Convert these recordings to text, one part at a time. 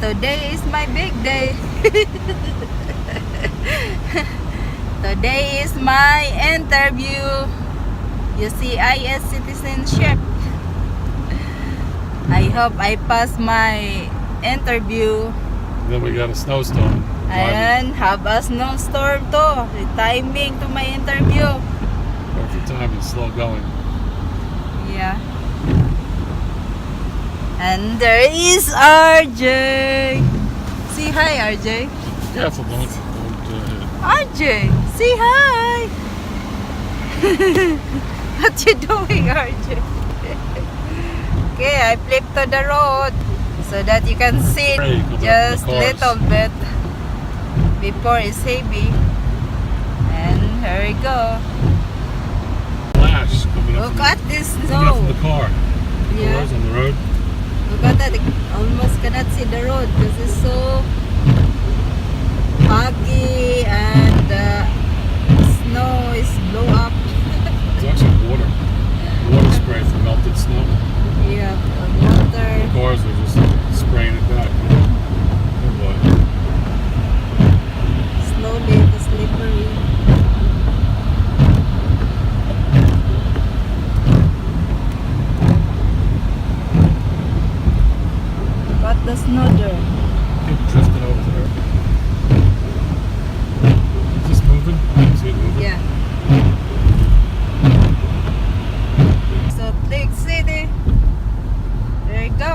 today is my big day. Today is my interview. USCIS citizenship. I hope I pass my interview. Then we got a snowstorm. And have a snowstorm too. The timing to my interview. Perfect time is slow going. Yeah. And there is RJ. Say hi, RJ. Careful, don't RJ, say hi. What you doing, RJ? Okay, I flip to the road so that you can see just little bit before it's heavy. And here we go. flash coming up. Look at this Coming up snow. from the car. Yeah. Cars on the road. Look at that. I almost cannot see the road because it's so foggy and the snow is blow up. It's actually water. Water spray from melted snow. Yeah, water. The cars are just spraying it back. Oh boy. Slowly, it's slippery. Got the snow there. Keep drifting over there. Is this moving? I can see it moving. Yeah. So, Lake City. There you go.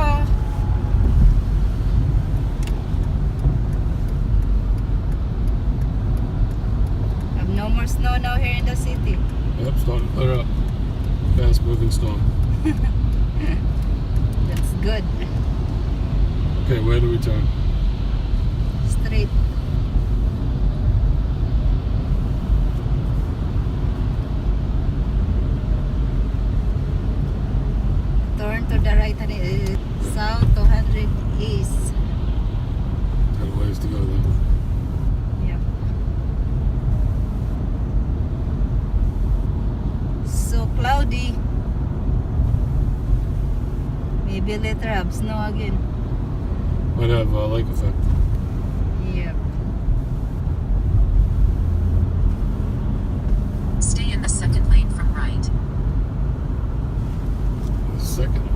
Have no more snow now here in the city. Yep, starting to clear up. Fast moving storm. That's good. Okay, where do we turn? Straight. Turn to the right and south 200 east. Got a ways to go there. Yep. So cloudy. Maybe later have snow again. Might have a lake effect. Yep. Stay in the second lane from right. The second one.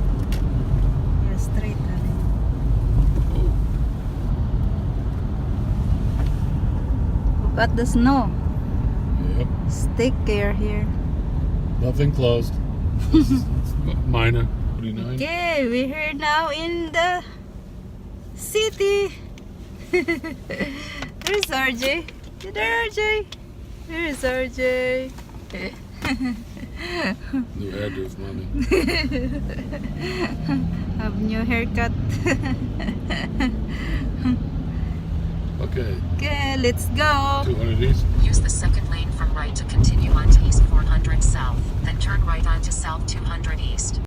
Yeah, straight. Honey. Oh, Look at the snow. yep. Take care here. Nothing closed. This is minor. 49. Okay, we're here now in the city. There's RJ. There, RJ. There's RJ. New hairdo, mommy. Have new haircut. Okay. Okay, let's go. 200 east. Use the second lane from right to continue onto East 400 South, then turn right onto South 200 East.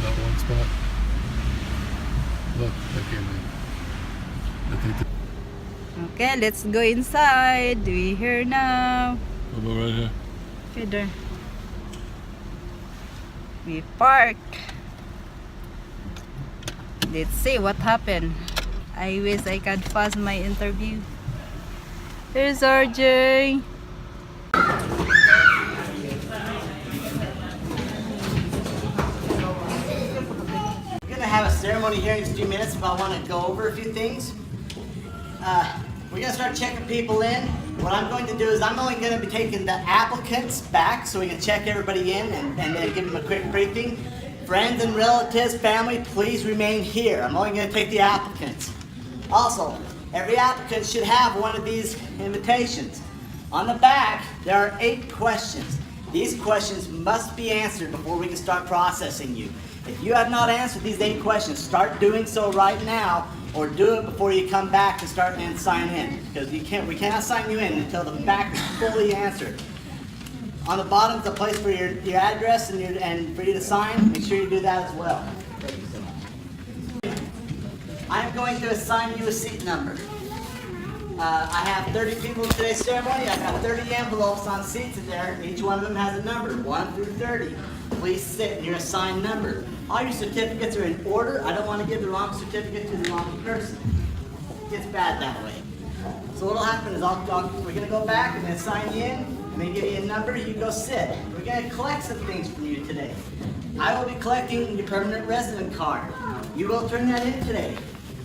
That one spot. Look, that came in. I think that, Okay, let's go inside. We're here now. how about right here? Okay, there. We park. Let's see what happened. I wish I could pass my interview. Here's RJ. We're going to have a ceremony here in just a few minutes, but I want to go over a few things. We're going to start checking people in. What I'm going to do is I'm only going to be taking the applicants back so we can check everybody in and then give them a quick briefing. Friends and relatives, family, please remain here. I'm only going to take the applicants. Also, every applicant should have one of these invitations. On the back, there are 8 questions. These questions must be answered before we can start processing you. If you have not answered these 8 questions, start doing so right now, or do it before you come back to start and sign in, because we cannot sign you in until the back is fully answered. On the bottom is a place for your address and for you to sign. Make sure you do that as well. I am going to assign you a seat number. I have 30 people in today's ceremony. I've got 30 envelopes on seats in there. Each one of them has a number, 1 through 30. Please sit in your assigned number. All your certificates are in order. I don't want to give the wrong certificate to the wrong person. It gets bad that way. So what'll happen is we're gonna go back and then sign you in, and then give you a number. You go sit. We're gonna collect some things from you today. I will be collecting your permanent resident card. You will turn that in today.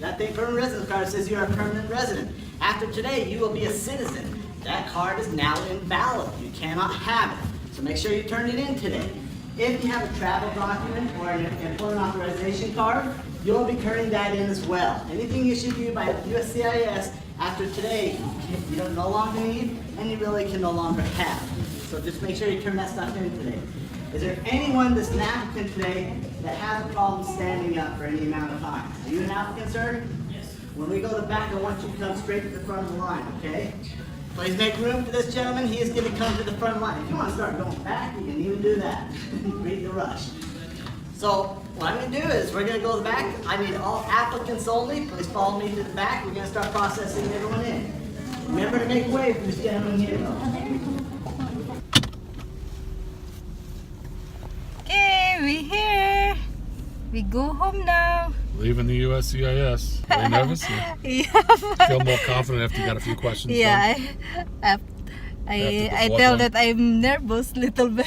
That thing, permanent resident card, says you're a permanent resident. After today, you will be a citizen. That card is now invalid. You cannot have it. So make sure you turn it in today. If you have a travel document or an employment authorization card, you'll be turning that in as well. Anything issued to you by USCIS after today, you don't no longer need, and you really can no longer have. So just make sure you turn that stuff in today. Is there anyone that's an applicant today that has a problem standing up for any amount of time? Are you an applicant, sir? Yes. When we go to the back, I want you to come straight to the front of the line, okay? Please make room for this gentleman. He is going to come to the front line. If you want to start going back, you can even do that. Read the rush. So what I'm going to do is we're going to go to the back. I need all applicants only. Please follow me to the back. We're going to start processing everyone in. Remember to make way for this gentleman here, though. Okay, we're here. We go home now. Leaving the USCIS. Are you nervous? Yeah. Feel more confident after you got a few questions Yeah, done? I tell that I'm nervous little bit.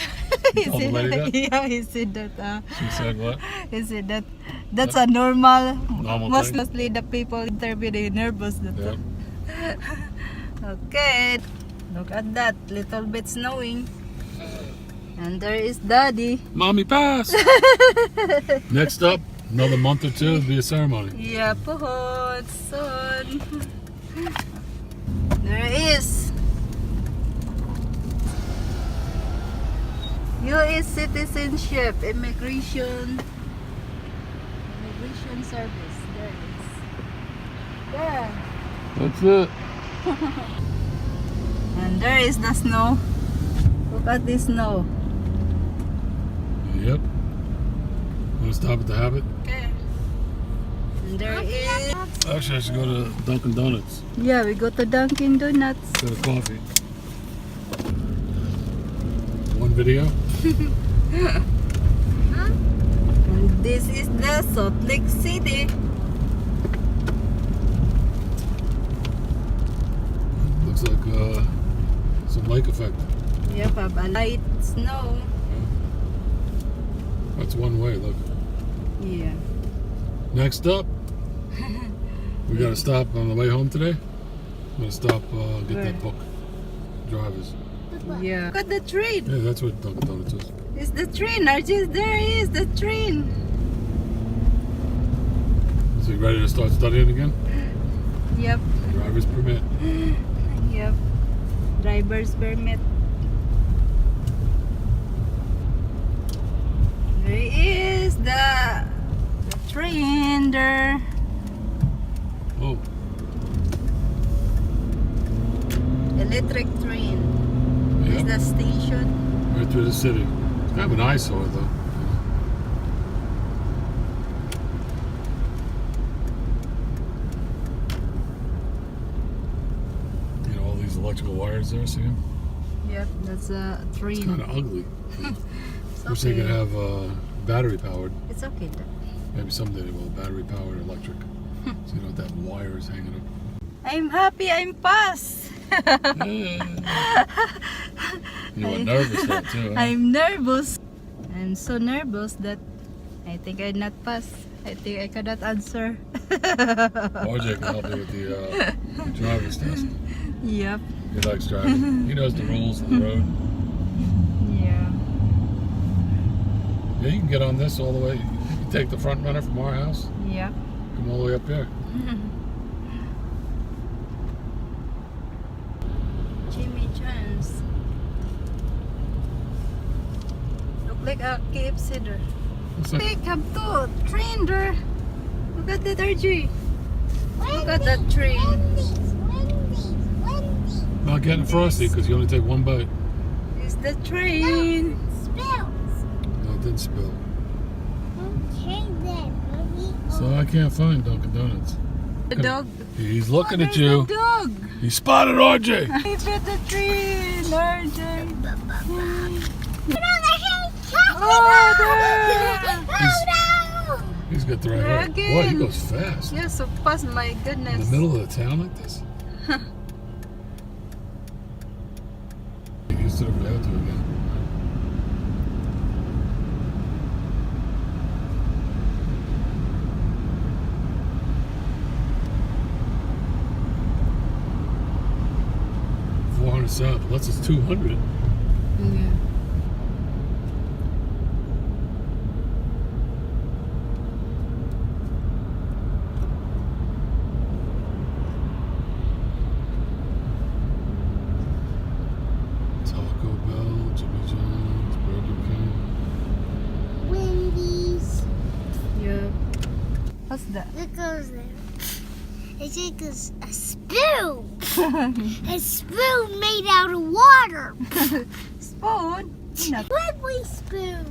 He Oh, the lady said, did? yeah, he said that. She said what? He said that that's a normal. Normal thing? Mostly the people interview they nervous. That Yeah. Okay, look at that, little bit snowing, and there is Daddy. Mommy, pass! Next up, another month or two, it'll be a ceremony. Yeah, pohon soon. There is U.S. Citizenship Immigration Service. There it is. There. That's it. And there is the snow. Look at this snow. Yep. Want to stop at the Habit? Okay. And there is. Actually, I should go to Dunkin' Donuts. Yeah, we go to Dunkin' Donuts. Get a coffee. One video. And this is the Salt Lake City. Looks like some lake effect. Yep, a light snow. That's one way, look. Yeah. Next up, we got to stop on the way home today. I'm going to stop, get Where? that book. Drivers. Yeah. Look at the train. Yeah, that's what Dunkin' Donuts is. It's the train, Archie. There is the train. So you ready to start studying again? Yep. Driver's permit. Yep. Driver's permit. There is the train there. Oh, Electric train. This is yeah. the station. Right through the city. It's kind of an eyesore, though. You know, all these electrical wires there, see them? Yep, that's a It's train. kind of ugly. It's Wish they okay. could have battery powered. It's okay. Maybe someday they will. Battery powered electric. So you don't have wires hanging up. I'm happy I'm passed. You were nervous though too. Huh? I'm nervous. I'm so nervous that I think I not pass. I think I cannot answer. RJ can help you with the driver's test. Yep. He likes driving. He knows the rules of the road. Yeah. Yeah, you can get on this all the way. You can take the front runner from our house. Yep. Come all the way up here. Jimmy John's. Look like a KFC there. It's like, Hey, come to train there. Look at that RG. Look at that train. not getting frosty because you only take one bite. It's the train. No, it didn't spill. Okay then, Mommy. So I can't find Dunkin' Donuts. The dog. He's looking Oh, at there's you. the dog. He spotted RJ. He bit the tree, RJ. Oh, He's got the right There way. again. Boy, he goes fast. You're so fast, my In goodness. the middle of the town like this. Get used to the Valto again. South, unless it's 200. Yeah. Taco Bell, Jimmy John's, Burger King. Wendy's. Yeah. What's that? Look goes there. It's like a spoon. A spoon made out of water. Spoon? Not. Wiggly spoon.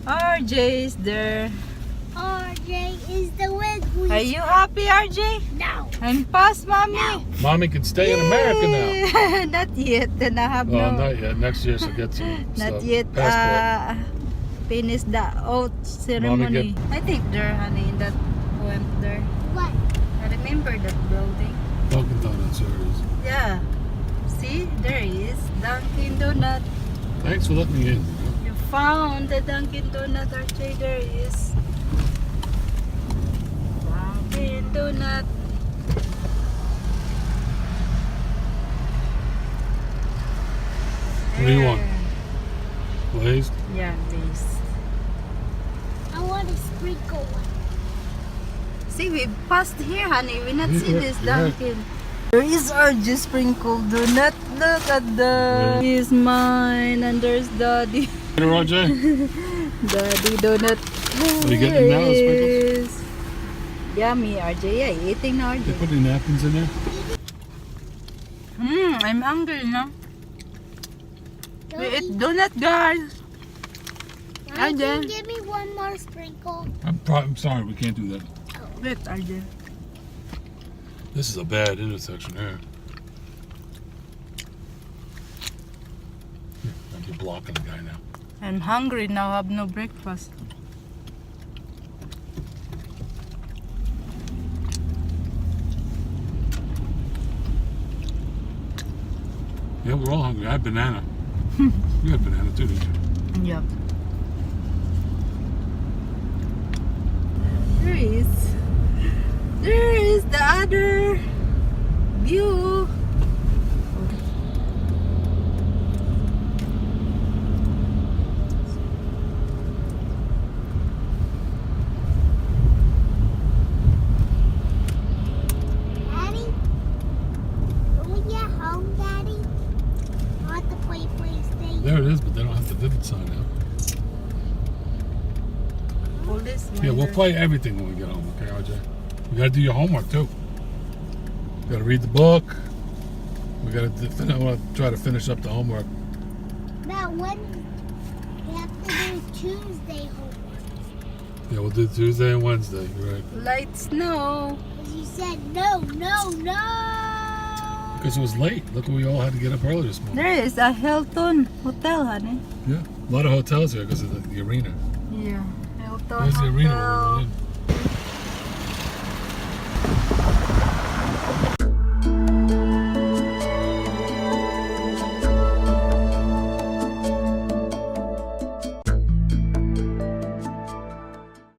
RJ is there. RJ is the wiggly. Are you happy, RJ? No. I'm past, mommy. No. Mommy can stay in America now. now. Not yet. Then I have Well, no. not yet. Next year she'll get some Not stuff. yet. Passport. Finish the oath ceremony. I think there, honey, in that went there. What? I remember that building. Dunkin' Donuts there it is. Yeah. See, there is Dunkin' Donut. Thanks for letting me in. You found the Dunkin' Donut, RJ. There is Dunkin' Donut. What do you want? Glazed? Yeah, please. I want a sprinkle one. See, we passed here, honey. We not see Yeah, this yeah. Dunkin'. There is RJ sprinkled donut. Look at that. He's mine, and there's Daddy. Hey, RJ? Daddy donut. Are you getting them now, the sprinkles? Yes. Yummy, RJ. Yeah, you eating now, They RJ. put any napkins in there? I'm hungry now. We Don't eat eat- donut, guys. Mommy, can RJ. you give me one more sprinkle? I'm sorry, we can't do that. Wait, RJ. This is a bad intersection here. Like you're blocking the guy now. I'm hungry now. I have no breakfast. Yeah, we're all hungry. I had banana. You had banana too, didn't you? Yep. There is the other view. Daddy? When we get home, Daddy, I want to play PlayStation. There it is, but they don't have the vivid sign out. Pull this one. Yeah, we'll play everything when we get home, okay, RJ? You gotta do your homework too. You gotta read the book. We gotta I want to try to finish up the homework. Now, when we have to do Tuesday homework. Yeah, we'll do Tuesday and Wednesday. You're right. Light snow. Because you said no, no, no. Because it was late. Look, we all had to get up early this morning. There is a Hilton Hotel, honey. Yeah, a lot of hotels here because of the arena. Yeah, Hilton There's the arena where we Hotel. went in.